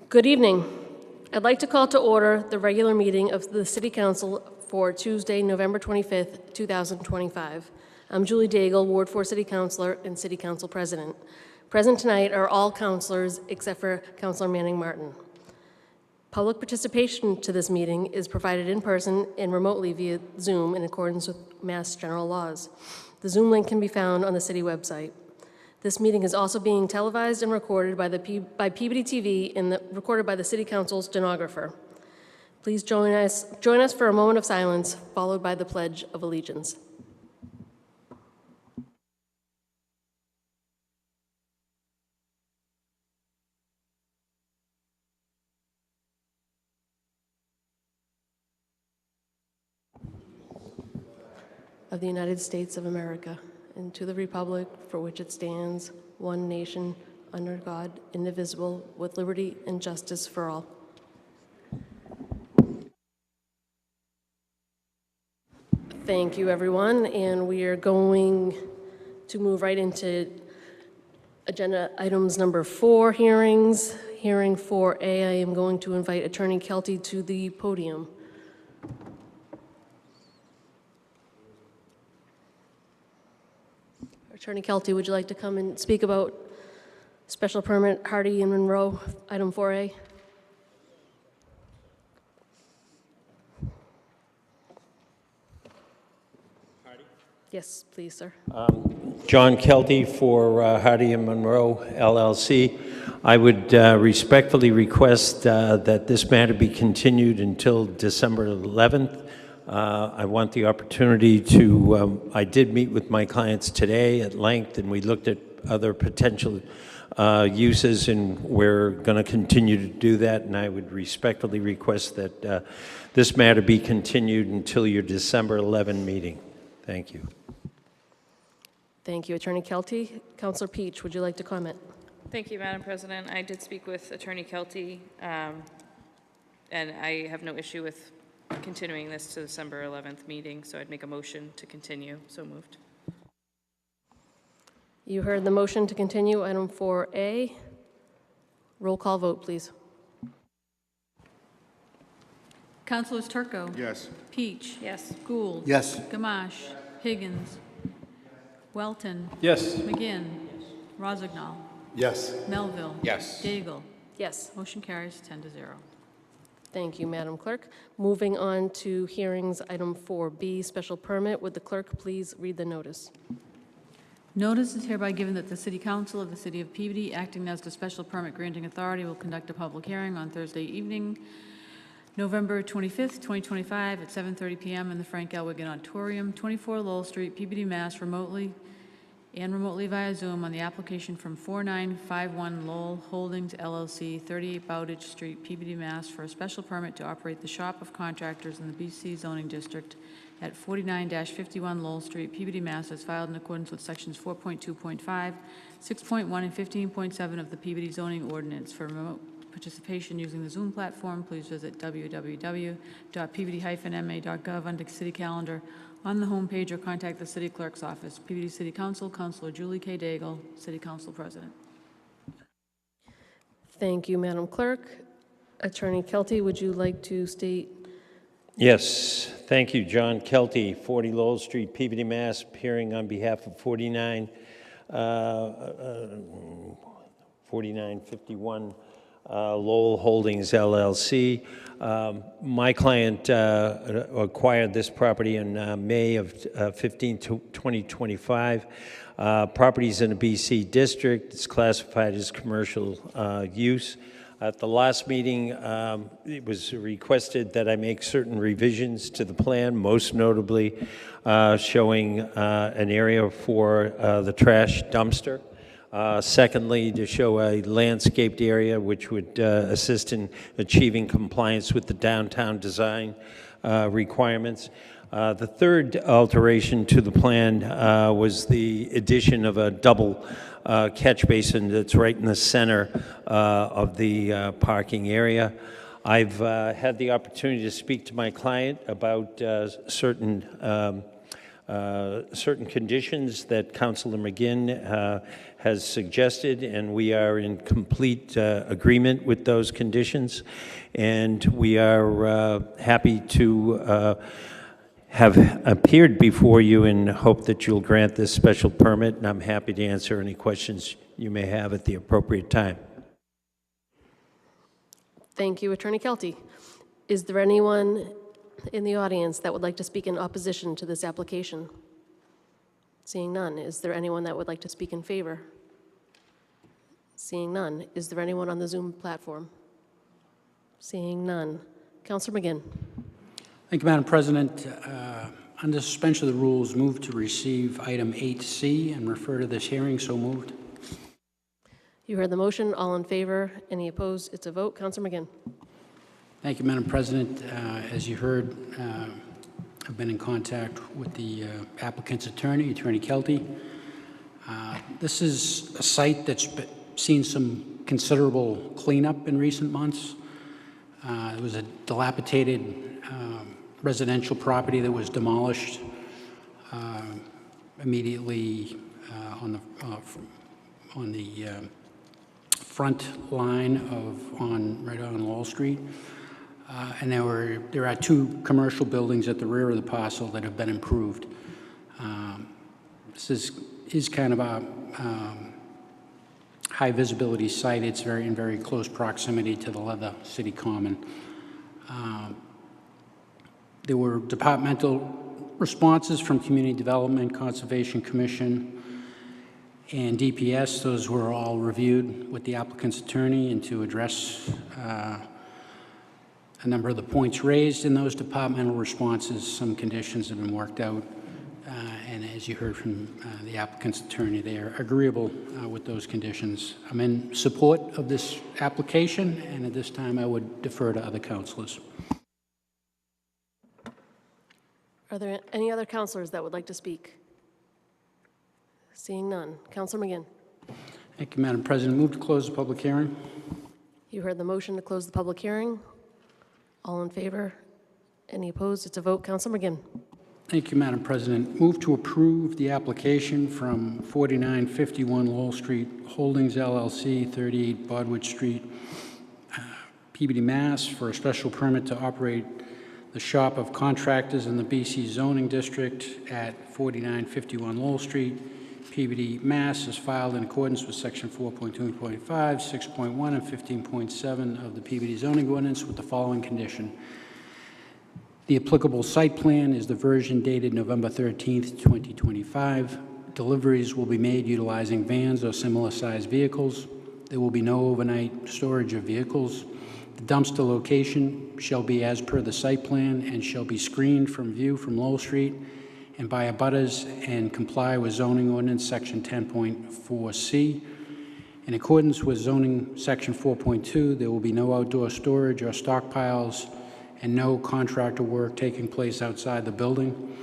Good evening. I'd like to call to order the regular meeting of the City Council for Tuesday, November 25th, 2025. I'm Julie Daigle, Ward 4 City Councilor and City Council President. Present tonight are all councilors except for Councilor Manning Martin. Public participation to this meeting is provided in person and remotely via Zoom in accordance with Mass General laws. The Zoom link can be found on the city website. This meeting is also being televised and recorded by Peabody TV and recorded by the City Council's stenographer. Please join us for a moment of silence, followed by the Pledge of Allegiance. Of the United States of America, and to the republic for which it stands, one nation, under God, indivisible, with liberty and justice for all. Thank you, everyone, and we are going to move right into agenda items number 4, hearings. Hearing 4A, I am going to invite Attorney Kelty to the podium. Attorney Kelty, would you like to come and speak about special permit Hardy and Monroe, item 4A? Hardy? Yes, please, sir. John Kelty for Hardy and Monroe, LLC. I would respectfully request that this matter be continued until December 11th. I want the opportunity to, I did meet with my clients today at length, and we looked at other potential uses, and we're going to continue to do that, and I would respectfully request that this matter be continued until your December 11 meeting. Thank you. Thank you, Attorney Kelty. Councilor Peach, would you like to comment? Thank you, Madam President. I did speak with Attorney Kelty, and I have no issue with continuing this to December 11th meeting, so I'd make a motion to continue. So moved. You heard the motion to continue item 4A. Roll call vote, please. Councilors Turco. Yes. Peach. Yes. Gould. Yes. Gamache. Higgins. Welton. Yes. McGinn. Rozignol. Yes. Melville. Yes. Daigle. Yes. Motion carries 10-0. Thank you, Madam Clerk. Moving on to hearings, item 4B, special permit. Would the clerk please read the notice? Notice is hereby given that the City Council of the City of Peabody, acting as the special permit granting authority, will conduct a public hearing on Thursday evening, November 25th, 2025 at 7:30 p.m. in the Frank L. Wigan Auditorium, 24 Lowell Street, Peabody, Mass., remotely via Zoom on the application from 4951 Lowell Holdings, LLC, 38 Bowditch Street, Peabody, Mass., for a special permit to operate the shop of contractors in the BC zoning district at 49-51 Lowell Street, Peabody, Mass., as filed in accordance with sections 4.2.5, 6.1, and 15.7 of the Peabody zoning ordinance. For remote participation using the Zoom platform, please visit www.peabody-ma.gov under City Calendar on the home page, or contact the City Clerk's office. Peabody City Council, Councilor Julie K. Daigle, City Council President. Thank you, Madam Clerk. Attorney Kelty, would you like to state? Yes, thank you, John Kelty, 40 Lowell Street, Peabody, Mass., appearing on behalf of 4951 Lowell Holdings, LLC. My client acquired this property in May of 2025. Property's in a BC district. It's classified as commercial use. At the last meeting, it was requested that I make certain revisions to the plan, most notably showing an area for the trash dumpster. Secondly, to show a landscaped area which would assist in achieving compliance with the downtown design requirements. The third alteration to the plan was the addition of a double catch basin that's right in the center of the parking area. I've had the opportunity to speak to my client about certain certain conditions that Councilor McGinn has suggested, and we are in complete agreement with those conditions. And we are happy to have appeared before you and hope that you'll grant this special permit, and I'm happy to answer any questions you may have at the appropriate time. Thank you, Attorney Kelty. Is there anyone in the audience that would like to speak in opposition to this application? Seeing none, is there anyone that would like to speak in favor? Seeing none, is there anyone on the Zoom platform? Seeing none. Councilor McGinn. Thank you, Madam President. Under suspension of the rules, move to receive item 8C and refer to this hearing. So moved. You heard the motion. All in favor? Any opposed? It's a vote. Councilor McGinn. Thank you, Madam President. As you heard, I've been in contact with the applicant's attorney, Attorney Kelty. This is a site that's seen some considerable cleanup in recent months. It was a dilapidated residential property that was demolished immediately on the front line right on Wall Street. And there are two commercial buildings at the rear of the parcel that have been improved. This is kind of a high visibility site. It's in very close proximity to the Leather City Common. There were departmental responses from Community Development, Conservation Commission, and DPS. Those were all reviewed with the applicant's attorney and to address a number of the points raised in those departmental responses. Some conditions have been worked out, and as you heard from the applicant's attorney, they are agreeable with those conditions. I'm in support of this application, and at this time I would defer to other councilors. Are there any other councilors that would like to speak? Seeing none. Councilor McGinn. Thank you, Madam President. Move to close the public hearing. You heard the motion to close the public hearing. All in favor? Any opposed? It's a vote. Councilor McGinn. Thank you, Madam President. Move to approve the application from 4951 Lowell Street Holdings LLC, 38 Bodwood Street, Peabody, Mass. For a special permit to operate the shop of contractors in the BC zoning district at 4951 Lowell Street, Peabody, Mass. Is filed in accordance with Section 4.2.5, 6.1, and 15.7 of the Peabody zoning ordinance with the following condition. The applicable site plan is the version dated November 13th, 2025. Deliveries will be made utilizing vans or similar sized vehicles. There will be no overnight storage of vehicles. The dumpster location shall be as per the site plan and shall be screened from view from Lowell Street and by abutters and comply with zoning ordinance section 10.4C. In accordance with zoning section 4.2, there will be no outdoor storage or stockpiles and no contractor work taking place outside the building.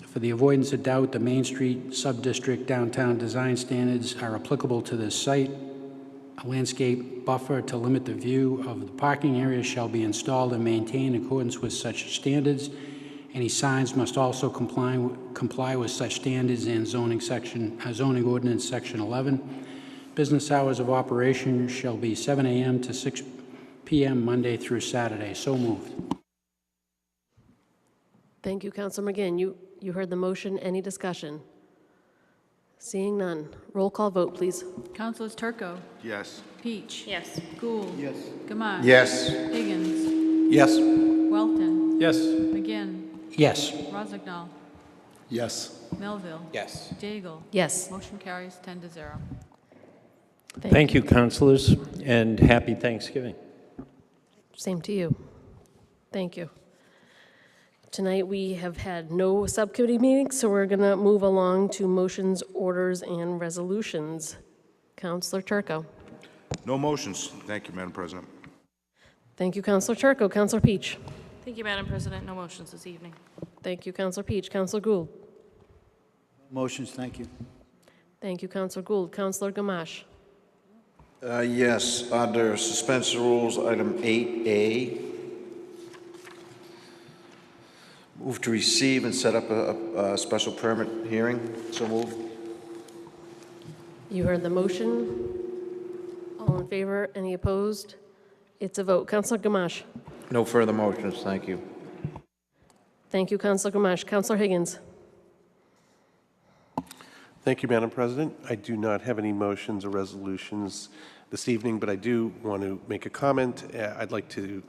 For the avoidance of doubt, the Main Street Subdistrict Downtown Design Standards are applicable to this site. A landscape buffer to limit the view of the parking area shall be installed and maintained in accordance with such standards. Any signs must also comply with such standards and zoning ordinance section 11. Business hours of operation shall be 7 a.m. to 6 p.m. Monday through Saturday. So moved. Thank you, Councilor McGinn. You heard the motion. Any discussion? Seeing none. Roll call vote, please. Councilors Turco. Yes. Peach. Yes. Gould. Yes. Gamache. Yes. Higgins. Yes. Welton. Yes. McGinn. Yes. Rozignol. Yes. Melville. Yes. Daigle. Yes. Motion carries 10-0. Thank you, councilors, and happy Thanksgiving. Same to you. Thank you. Tonight we have had no subcommittee meetings, so we're going to move along to motions, orders, and resolutions. Councilor Turco. No motions. Thank you, Madam President. Thank you, Councilor Turco. Councilor Peach. Thank you, Madam President. No motions this evening. Thank you, Councilor Peach. Councilor Gould. Motions, thank you. Thank you, Councilor Gould. Councilor Gamache. Yes, under suspension rules, item 8A. Move to receive and set up a special permit hearing. So moved. You heard the motion. All in favor? Any opposed? It's a vote. Councilor Gamache. No further motions, thank you. Thank you, Councilor Gamache. Councilor Higgins. Thank you, Madam President. I do not have any motions or resolutions this evening, but I do want to make a comment. I'd like to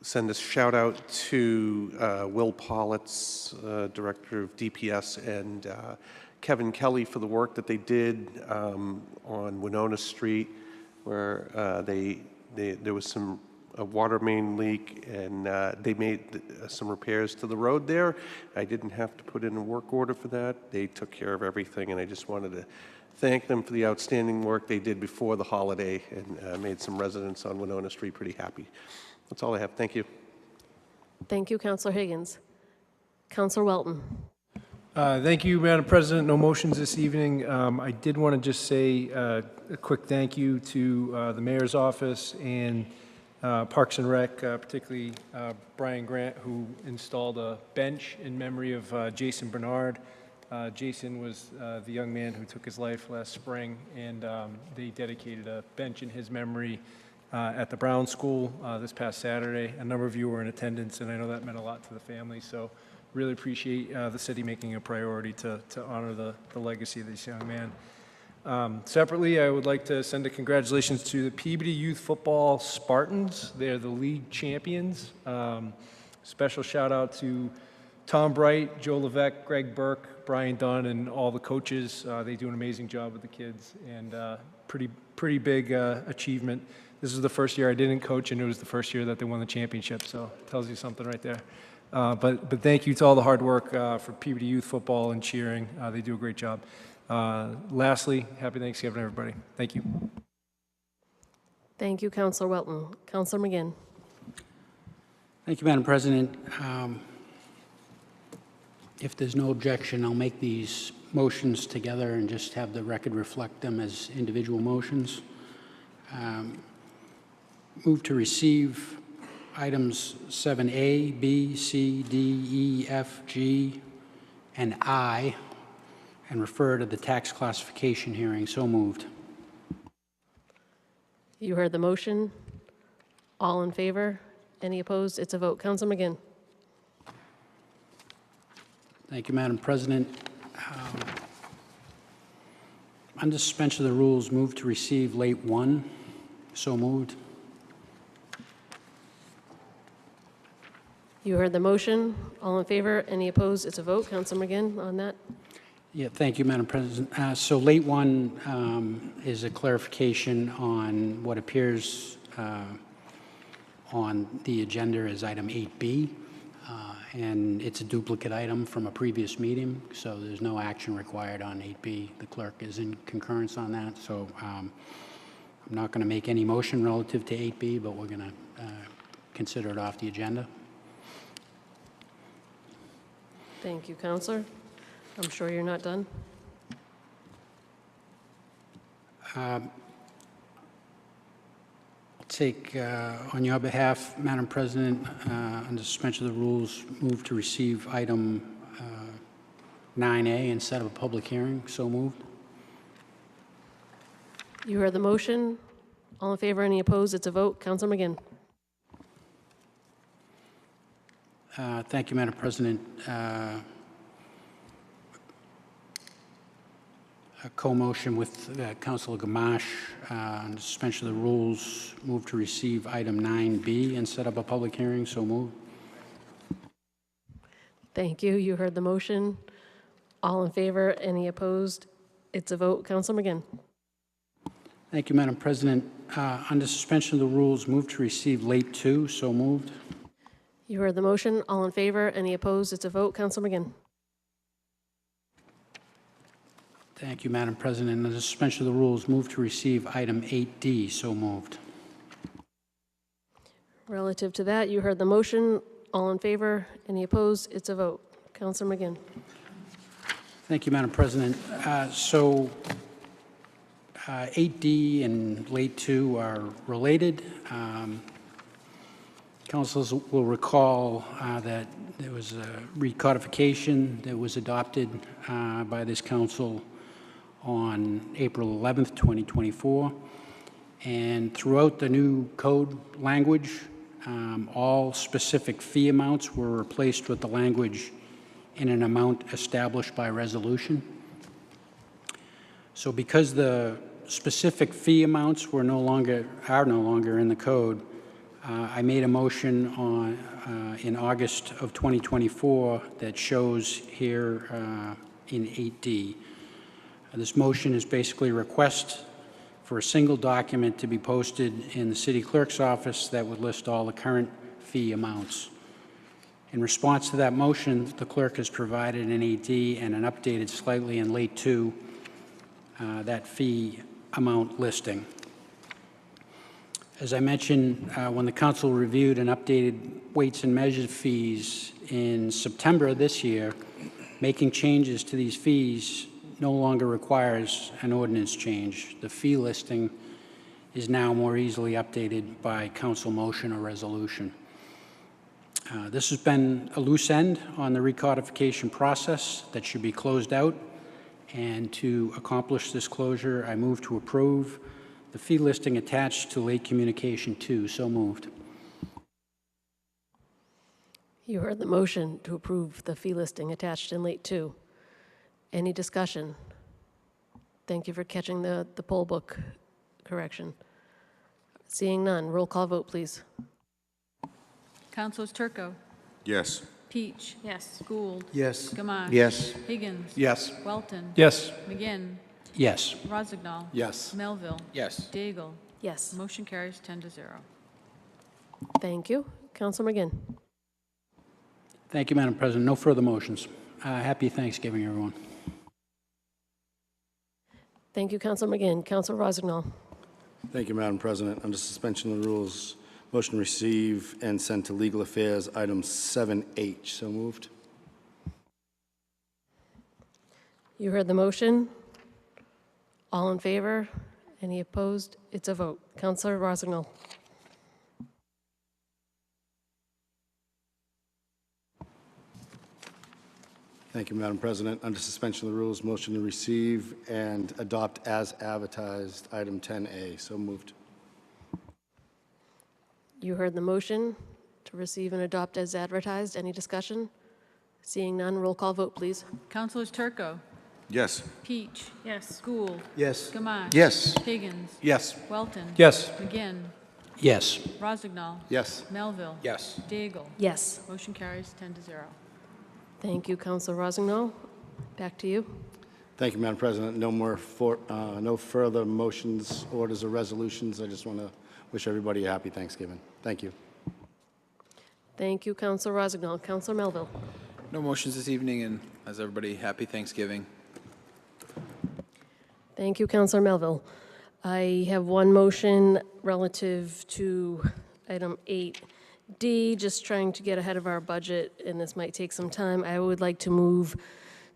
send a shout out to Will Pollittz, Director of DPS, and Kevin Kelly for the work that they did on Winona Street, where there was a water main leak, and they made some repairs to the road there. I didn't have to put in a work order for that. They took care of everything, and I just wanted to thank them for the outstanding work they did before the holiday and made some residents on Winona Street pretty happy. That's all I have. Thank you. Thank you, Councilor Higgins. Councilor Welton. Thank you, Madam President. No motions this evening. I did want to just say a quick thank you to the Mayor's office and Parks and Rec, particularly Brian Grant, who installed a bench in memory of Jason Bernard. Jason was the young man who took his life last spring, and they dedicated a bench in his memory at the Brown School this past Saturday. A number of you were in attendance, and I know that meant a lot to the family, so really appreciate the city making a priority to honor the legacy of this young man. Separately, I would like to send a congratulations to the Peabody Youth Football Spartans. They're the league champions. Special shout out to Tom Bright, Joe Levesque, Greg Burke, Brian Dunn, and all the coaches. They do an amazing job with the kids, and pretty big achievement. This is the first year I didn't coach, and it was the first year that they won the championship, so it tells you something right there. But thank you to all the hard work for Peabody Youth Football and cheering. They do a great job. Lastly, happy Thanksgiving, everybody. Thank you. Thank you, Councilor Welton. Councilor McGinn. Thank you, Madam President. If there's no objection, I'll make these motions together and just have the record reflect them as individual motions. Move to receive items 7A, B, C, D, E, F, G, and I, and refer to the tax classification hearing. So moved. You heard the motion. All in favor? Any opposed? It's a vote. Councilor McGinn. Thank you, Madam President. Under suspension of the rules, move to receive late 1. So moved. You heard the motion. All in favor? Any opposed? It's a vote. Councilor McGinn on that. Yeah, thank you, Madam President. So late 1 is a clarification on what appears on the agenda as item 8B, and it's a duplicate item from a previous meeting, so there's no action required on 8B. The clerk is in concurrence on that, so I'm not going to make any motion relative to 8B, but we're going to consider it off the agenda. Thank you, Councilor. I'm sure you're not done. I'll take, on your behalf, Madam President, under suspension of the rules, move to receive item 9A and set up a public hearing. So moved. You heard the motion. All in favor? Any opposed? It's a vote. Councilor McGinn. Thank you, Madam President. A co-motion with Councilor Gamache on suspension of the rules, move to receive item 9B and set up a public hearing. So moved. Thank you. You heard the motion. All in favor? Any opposed? It's a vote. Councilor McGinn. Thank you, Madam President. Under suspension of the rules, move to receive late 2. So moved. You heard the motion. All in favor? Any opposed? It's a vote. Councilor McGinn. Thank you, Madam President. Under suspension of the rules, move to receive item 8D. So moved. Relative to that, you heard the motion. All in favor? Any opposed? It's a vote. Councilor McGinn. Thank you, Madam President. 8D and late 2 are related. Councilors will recall that there was a recodification that was adopted by this council on April 11th, 2024. And throughout the new code language, all specific fee amounts were replaced with the language in an amount established by resolution. So because the specific fee amounts are no longer in the code, I made a motion in August of 2024 that shows here in 8D. This motion is basically a request for a single document to be posted in the city clerk's office that would list all the current fee amounts. In response to that motion, the clerk has provided an 8D and an updated slightly in late 2 that fee amount listing. As I mentioned, when the council reviewed and updated weights and measures fees in September of this year, making changes to these fees no longer requires an ordinance change. The fee listing is now more easily updated by council motion or resolution. This has been a loose end on the recodification process that should be closed out. And to accomplish this closure, I move to approve the fee listing attached to late communication 2. So moved. You heard the motion to approve the fee listing attached in late 2. Any discussion? Thank you for catching the poll book correction. Seeing none, roll call vote, please. Councilors Turco, Yes. Peach, Yes. Gould, Yes. Gamache. Yes. Higgins. Yes. Welton. Yes. McGinn. Yes. Rozignol. Yes. Melville. Yes. Daigle. Yes, Motion carries 10-0. thank you. Councilor McGinn. Thank you, Madam President. No further motions. Happy Thanksgiving, everyone. Thank you, Councilor McGinn. Councilor Rozignol. Thank you, Madam President. Under suspension of the rules, motion to receive and send to Legal Affairs, item 7H. So moved. You heard the motion. All in favor? Any opposed? It's a vote. Councilor Rozignol. Thank you, Madam President. Under suspension of the rules, motion to receive and adopt as advertised, item 10A. So moved. You heard the motion to receive and adopt as advertised. Any discussion? Seeing none, roll call vote, please. Councilors Turco, Yes. Peach, Yes. Gould, Yes. Gamache. Yes. Higgins. Yes. Welton. Yes. McGinn. Yes. Rozignol. Yes. Melville. Yes. Daigle. Yes. Motion carries 10-0. Thank you, Councilor Rozignol. Back to you. Thank you, Madam President. No further motions, orders, or resolutions. I just want to wish everybody a happy Thanksgiving. Thank you. Thank you, Councilor Rozignol. Councilor Melville. No motions this evening, and as everybody, happy Thanksgiving. Thank you, Councilor Melville. I have one motion relative to item 8D, just trying to get ahead of our budget, and this might take some time. I would like to move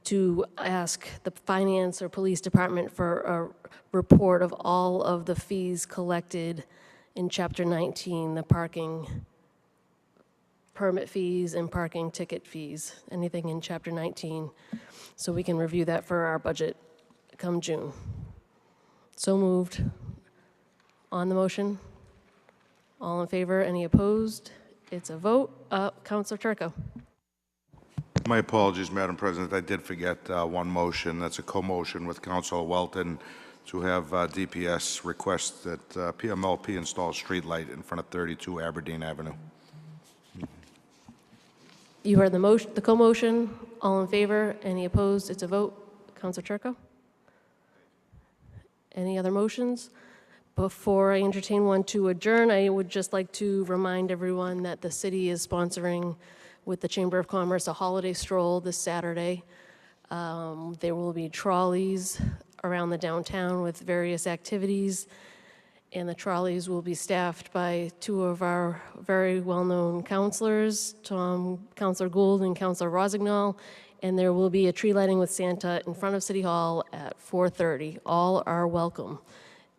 to ask the Finance or Police Department for a report of all of the fees collected in Chapter 19, the parking permit fees and parking ticket fees, anything in Chapter 19, so we can review that for our budget come June. So moved. On the motion? All in favor? Any opposed? It's a vote. Councilor Turco. My apologies, Madam President. I did forget one motion. That's a co-motion with Councilor Welton to have DPS request that PMLP install a street light in front of 32 Aberdeen Avenue. You heard the motion, the co-motion. All in favor? Any opposed? It's a vote. Councilor Turco. Any other motions? Before I entertain one to adjourn, I would just like to remind everyone that the city is sponsoring with the Chamber of Commerce a holiday stroll this Saturday. There will be trolleys around the downtown with various activities, and the trolleys will be staffed by two of our very well-known counselors, Councilor Gould and Councilor Rozignol, and there will be a tree lighting with Santa in front of City Hall at 4:30. All are welcome.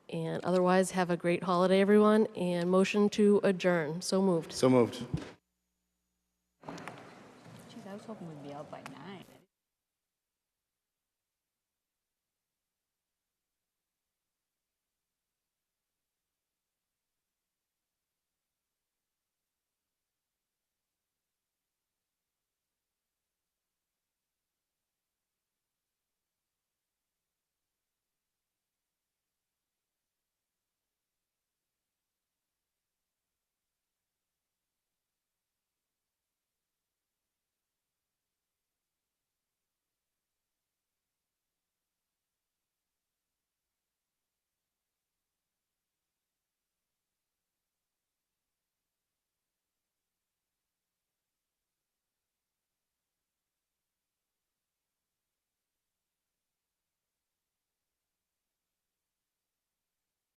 And otherwise, have a great holiday, everyone, and motion to adjourn. So moved. So moved.